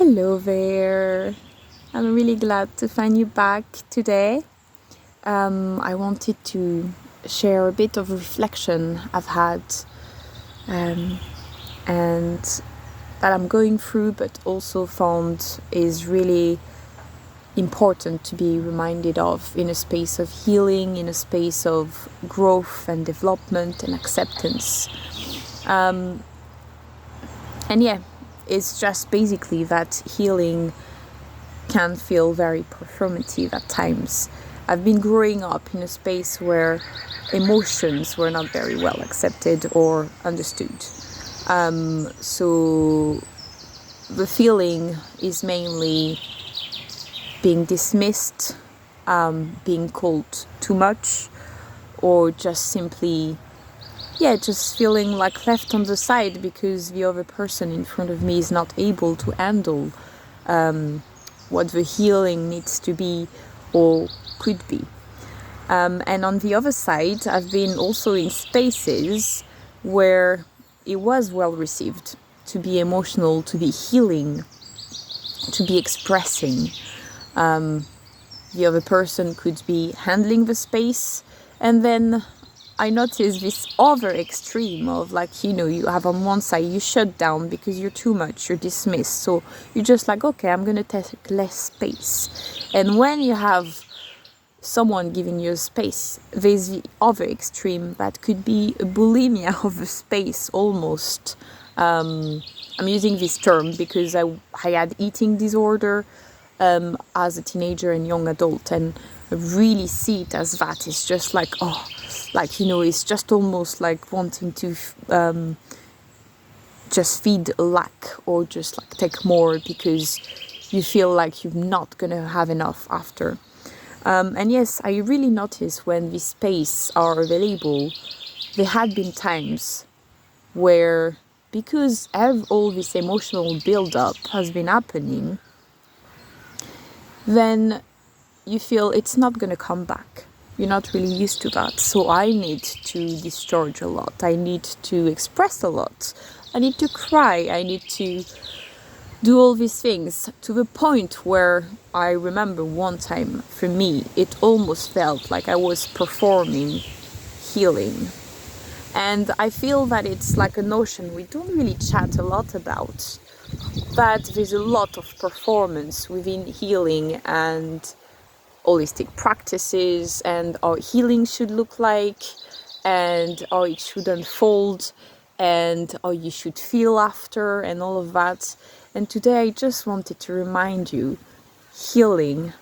Hello there. I'm really glad to find you back today. I wanted to share a bit of reflection I've had um, and that I'm going through, but also found is really important to be reminded of in a space of healing, in a space of growth and development and acceptance. It's just basically that healing can feel very performative at times. I've been growing up in a space where emotions were not very well accepted or understood. So the feeling is mainly being dismissed, being called too much, or just simply just feeling like left on the side because the other person in front of me is not able to handle what the healing needs to be or could be. And on the other side, I've been also in spaces where it was well received to be emotional, to be healing, to be expressing. The other person could be handling the space, and then I noticed this other extreme of you have on one side, you shut down because you're too much, you're dismissed. So you're just like, okay, I'm going to take less space. And when you have someone giving you space, there's the other extreme that could be a bulimia of a space almost. I'm using this term because I had eating disorder as a teenager and young adult, and I really see it as that. It's just like, it's just almost like wanting to just feed a lack or just like take more because you feel like you're not gonna have enough after. And yes, I really notice when these space are available, there had been times where, because all this emotional build-up has been happening, then you feel it's not going to come back. You're not really used to that. So I need to discharge a lot. I need to express a lot. I need to cry. I need to do all these things, to the point where I remember one time, for me, it almost felt like I was performing healing. And I feel that it's like a notion we don't really chat a lot about, that there's a lot of performance within healing and holistic practices, and how healing should look like, and how it should unfold, and how you should feel after, and all of that. And today I just wanted to remind you, healing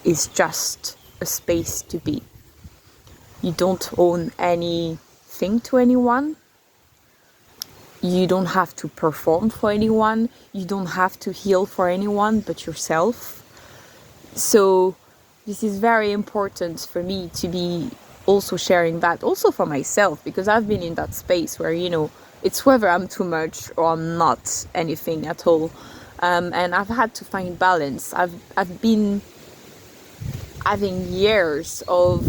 is just a space to be. You don't own anything to anyone. You don't have to perform for anyone. You don't have to heal for anyone but yourself. So this is very important for me to be also sharing that, also for myself, because I've been in that space where, it's whether I'm too much or I'm not anything at all. And I've had to find balance. I've been having years of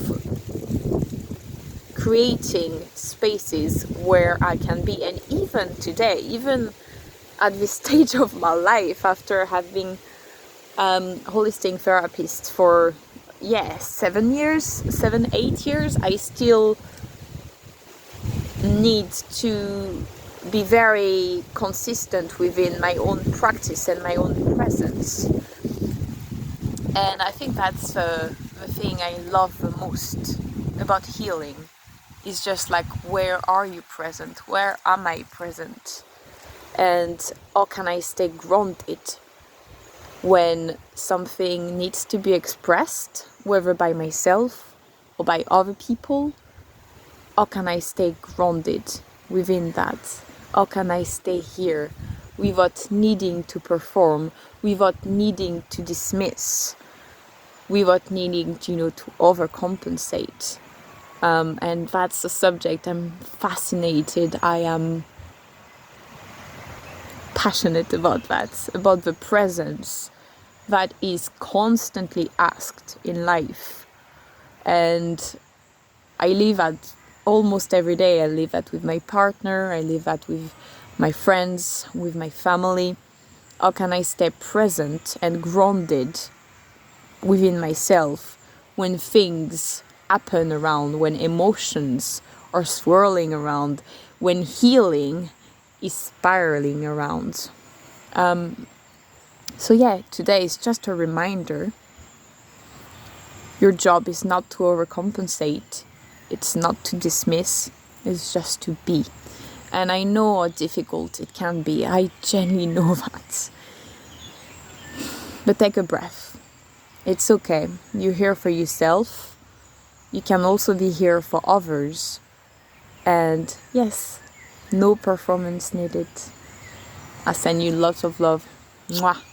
creating spaces where I can be. And even today, even at this stage of my life, after having holistic therapist for 8 years, I still need to be very consistent within my own practice and my own presence. And I think that's the thing I love the most about healing, is just like, where are you present? Where am I present? And how can I stay grounded when something needs to be expressed, whether by myself or by other people? How can I stay grounded within that? How can I stay here without needing to perform, without needing to dismiss, without needing to overcompensate? And that's a subject I'm fascinated. I am passionate about that, about the presence that is constantly asked in life. And I live that almost every day. I live that with my partner, I live that with my friends, with my family. How can I stay present and grounded within myself when things happen around, when emotions are swirling around, when healing is spiraling around? So yeah, today is just a reminder. Your job is not to overcompensate. It's not to dismiss. It's just to be. And I know how difficult it can be. I genuinely know that. But take a breath. It's okay. You're here for yourself. You can also be here for others. And yes, no performance needed. I send you lots of love. Mwah.